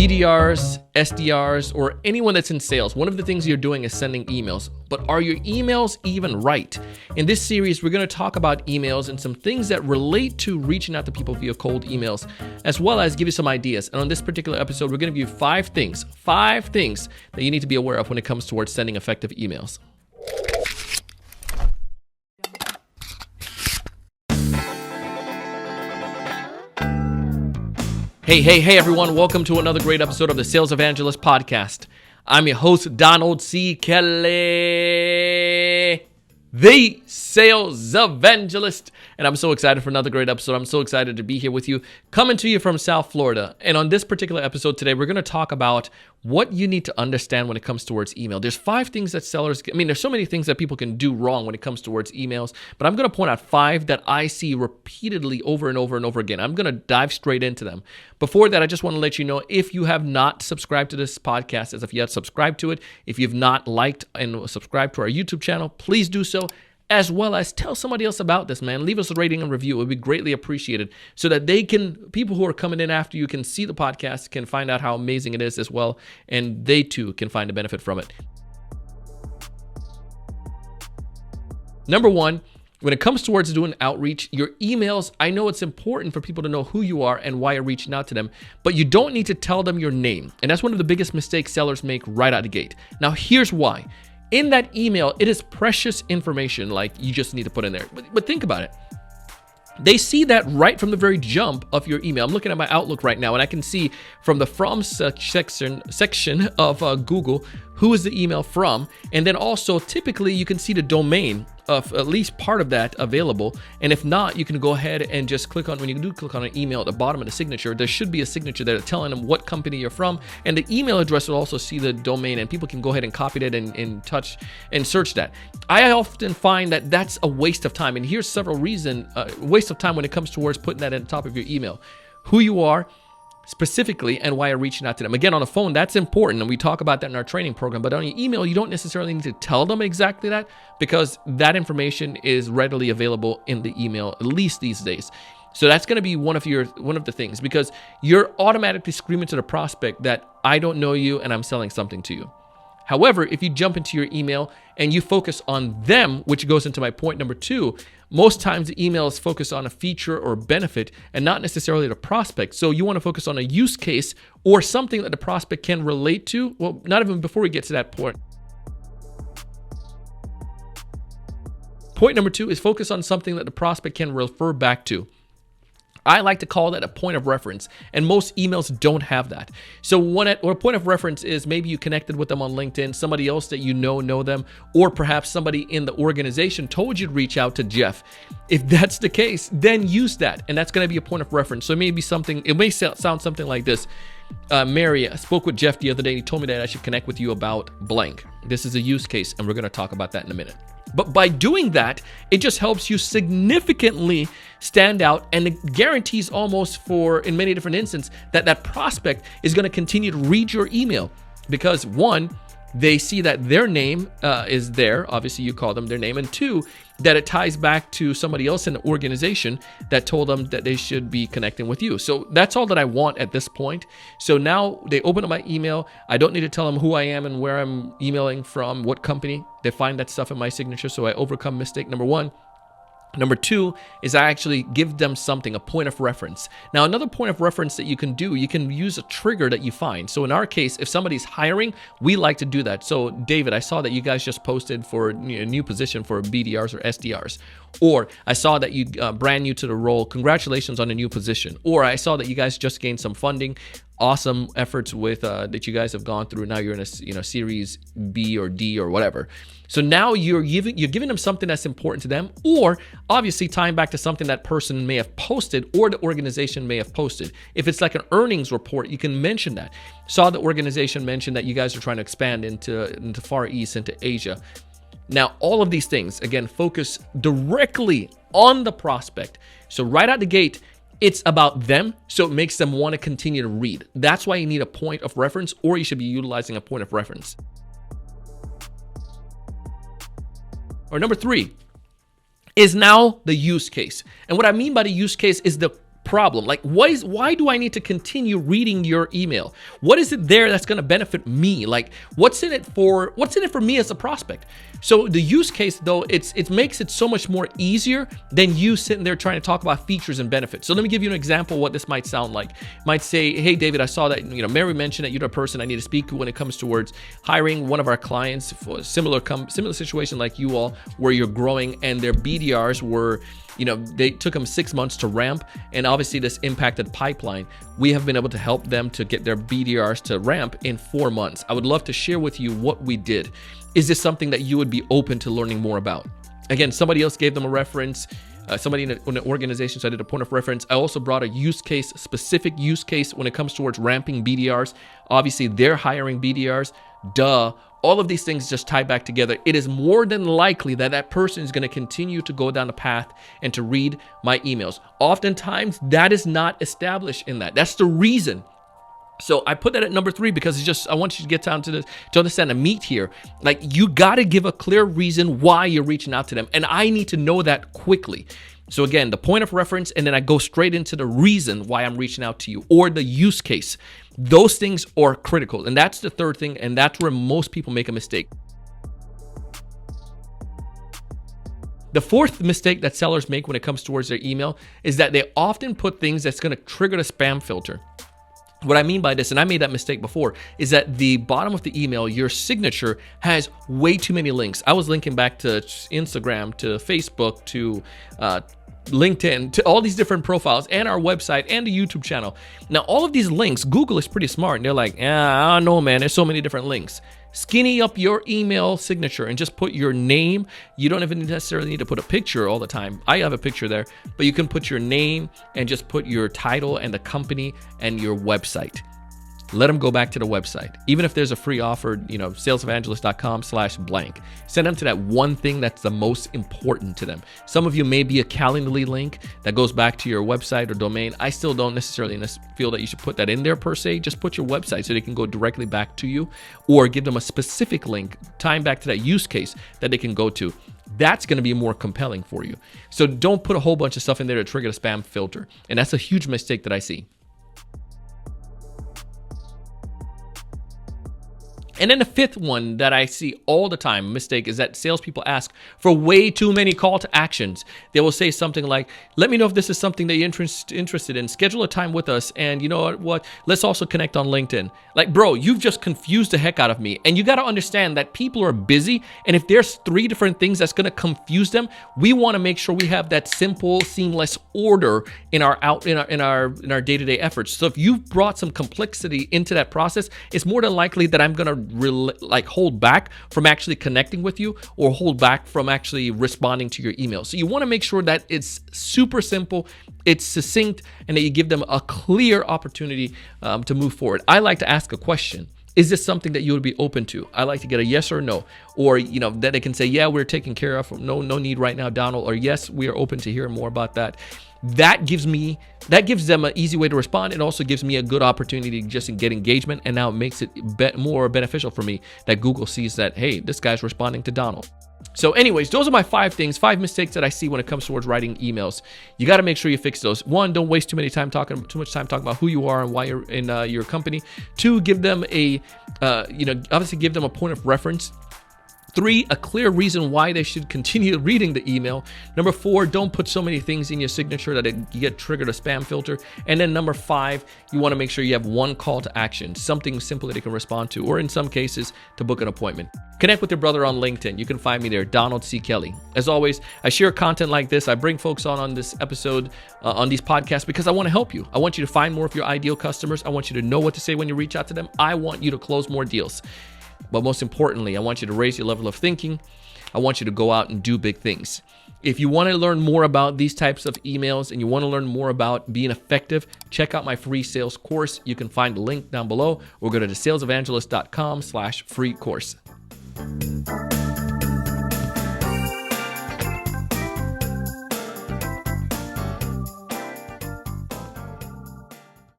BDRs, SDRs, or anyone that's in sales, one of the things you're doing is sending emails. But are your emails even right? In this series, we're going to talk about emails and some things that relate to reaching out to people via cold emails, as well as give you some ideas. And on this particular episode, we're going to give you five things that you need to be aware of when it comes towards sending effective emails. Hey, everyone. Welcome to another great episode of the Sales Evangelist Podcast. I'm your host, Donald C. Kelly, the Sales Evangelist. And I'm so excited for another great episode. I'm so excited to be here with you, coming to you from South Florida. And on this particular episode today, we're going to talk about what you need to understand when it comes towards email. There's five things that there's so many things that people can do wrong when it comes towards emails, but I'm going to point out five that I see repeatedly over and over and over again. I'm going to dive straight into them. Before that, I just want to let you know, if you have not subscribed to this podcast, as if you have subscribed to it, if you've not liked and subscribed to our YouTube channel, please do so. As well as tell somebody else about this, man. Leave us a rating and review. It would be greatly appreciated so that people who are coming in after you can see the podcast, can find out how amazing it is as well, and they too can find a benefit from it. Number one, when it comes towards doing outreach, your emails, I know it's important for people to know who you are and why you're reaching out to them, but you don't need to tell them your name. And that's one of the biggest mistakes sellers make right out the gate. Now, here's why. In that email, it is precious information, like you just need to put in there. But think about it. They see that right from the very jump of your email. I'm looking at my Outlook right now, and I can see from the from section of Google who is the email from. And then also, typically, you can see the domain of at least part of that available. And if not, you can go ahead and just click on, when you do click on an email at the bottom of the signature, there should be a signature there telling them what company you're from. And the email address will also see the domain, and people can go ahead and copy that and touch and search that. I often find that that's a waste of time. And here's several reasons, waste of time when it comes towards putting that at the top of your email. Who you are, specifically, and why you're reaching out to them. Again, on the phone, that's important, and we talk about that in our training program, but on your email, you don't necessarily need to tell them exactly that, because that information is readily available in the email, at least these days. So that's going to be one of the things, because you're automatically screaming to the prospect that I don't know you and I'm selling something to you. However, if you jump into your email and you focus on them, which goes into my point number two, most times the email is focused on a feature or benefit and not necessarily the prospect. So you want to focus on a use case or something that the prospect can relate to. Well, not even before we get to that point. Point number two is focus on something that the prospect can refer back to. I like to call that a point of reference, and most emails don't have that. So what a point of reference is, maybe you connected with them on LinkedIn, somebody else that you know them, or perhaps somebody in the organization told you to reach out to Jeff. If that's the case, then use that, and that's going to be a point of reference. So it may sound something like this. Mary, I spoke with Jeff the other day. He told me that I should connect with you about blank. This is a use case, and we're going to talk about that in a minute. But by doing that, it just helps you significantly stand out, and it guarantees almost in many different instances, that prospect is going to continue to read your email, because one, they see that their name is there. Obviously, you call them their name. And two, that it ties back to somebody else in the organization that told them that they should be connecting with you. So that's all that I want at this point. So now they open up my email. I don't need to tell them who I am and where I'm emailing from, what company. They find that stuff in my signature. So I overcome mistake number one. Number two is I actually give them something, a point of reference. Now, another point of reference that you can do, you can use a trigger that you find. So in our case, if somebody's hiring, we like to do that. So David, I saw that you guys just posted for a new position for BDRs or SDRs. Or I saw that you brand new to the role. Congratulations on a new position. Or I saw that you guys just gained some funding. Awesome efforts with that you guys have gone through. Now you're in a series B or D or whatever. So now you're giving them something that's important to them, or obviously tying back to something that person may have posted or the organization may have posted. If it's like an earnings report, you can mention that. Saw the organization mention that you guys are trying to expand into Far East, into Asia. Now, all of these things, again, focus directly on the prospect. So right out the gate, it's about them, so it makes them want to continue to read. That's why you need a point of reference, or you should be utilizing a point of reference. Or number three is now the use case. And what I mean by the use case is the problem? Like, why do I need to continue reading your email? What is it there that's going to benefit me? Like, what's in it for me as a prospect? So the use case, though, it makes it so much more easier than you sitting there trying to talk about features and benefits. So let me give you an example of what this might sound like. Might say, hey, David, I saw that, Mary mentioned that you're the person I need to speak to when it comes towards hiring one of our clients for a similar situation like you all, where you're growing, and their BDRs were, they took them 6 months to ramp, and obviously this impacted pipeline. We have been able to help them to get their BDRs to ramp in 4 months. I would love to share with you what we did. Is this something that you would be open to learning more about? Again, somebody else gave them a reference, somebody in an organization, so I did a point of reference. I also brought a specific use case when it comes towards ramping BDRs. Obviously, they're hiring BDRs. Duh. All of these things just tie back together. It is more than likely that that person is going to continue to go down the path and to read my emails. Oftentimes, that is not established in that. That's the reason. So I put that at number 3 because I want you to get down to understand the meat here. Like, you got to give a clear reason why you're reaching out to them. And I need to know that quickly. So again, the point of reference, and then I go straight into the reason why I'm reaching out to you, or the use case. Those things are critical. And that's the third thing. And that's where most people make a mistake. The fourth mistake that sellers make when it comes towards their email is that they often put things that's going to trigger the spam filter. What I mean by this, and I made that mistake before, is that the bottom of the email, your signature, has way too many links. I was linking back to Instagram, to Facebook, to LinkedIn, to all these different profiles, and our website, and the YouTube channel. Now, all of these links, Google is pretty smart, and they're like, I don't know, man, there's so many different links. Skinny up your email signature and just put your name. You don't even necessarily need to put a picture all the time. I have a picture there, but you can put your name and just put your title and the company and your website. Let them go back to the website. Even if there's a free offer, salesevangelist.com/blank. Send them to that one thing that's the most important to them. Some of you may be a Calendly link that goes back to your website or domain. I still don't necessarily feel that you should put that in there per se. Just put your website so they can go directly back to you, or give them a specific link tying back to that use case that they can go to. That's going to be more compelling for you. So don't put a whole bunch of stuff in there to trigger the spam filter. And that's a huge mistake that I see. And then the fifth one that I see all the time, mistake, is that salespeople ask for way too many call to actions. They will say something like, let me know if this is something that you're interested in. Schedule a time with us. And you know what? Let's also connect on LinkedIn. Like, bro, you've just confused the heck out of me. And you got to understand that people are busy. And if there's 3 different things that's going to confuse them, we want to make sure we have that simple, seamless order in our day-to-day efforts. So if you've brought some complexity into that process, it's more than likely that I'm going to hold back from actually connecting with you, or hold back from actually responding to your email. So you want to make sure that it's super simple, it's succinct, and that you give them a clear opportunity to move forward. I like to ask a question. Is this something that you would be open to? I like to get a yes or no, or that they can say, yeah, we're taken care of. No need right now, Donald, or yes, we are open to hearing more about that. That gives them an easy way to respond. It also gives me a good opportunity to just get engagement, and now it makes it more beneficial for me that Google sees that, hey, this guy's responding to Donald. So anyways, those are my 5 mistakes that I see when it comes towards writing emails. You got to make sure you fix those. 1, don't waste too much time talking about who you are and why you're in your company. 2, give them obviously give them a point of reference. 3, a clear reason why they should continue reading the email. Number 4, don't put so many things in your signature that you get triggered a spam filter. And then number 5, you want to make sure you have one call to action, something simple that they can respond to, or in some cases, to book an appointment. Connect with your brother on LinkedIn. You can find me there, Donald C. Kelly. As always, I share content like this. I bring folks on this episode, on these podcasts, because I want to help you. I want you to find more of your ideal customers. I want you to know what to say when you reach out to them. I want you to close more deals. But most importantly, I want you to raise your level of thinking. I want you to go out and do big things. If you want to learn more about these types of emails and you want to learn more about being effective, check out my free sales course. You can find the link down below, or go to salesevangelist.com/free course.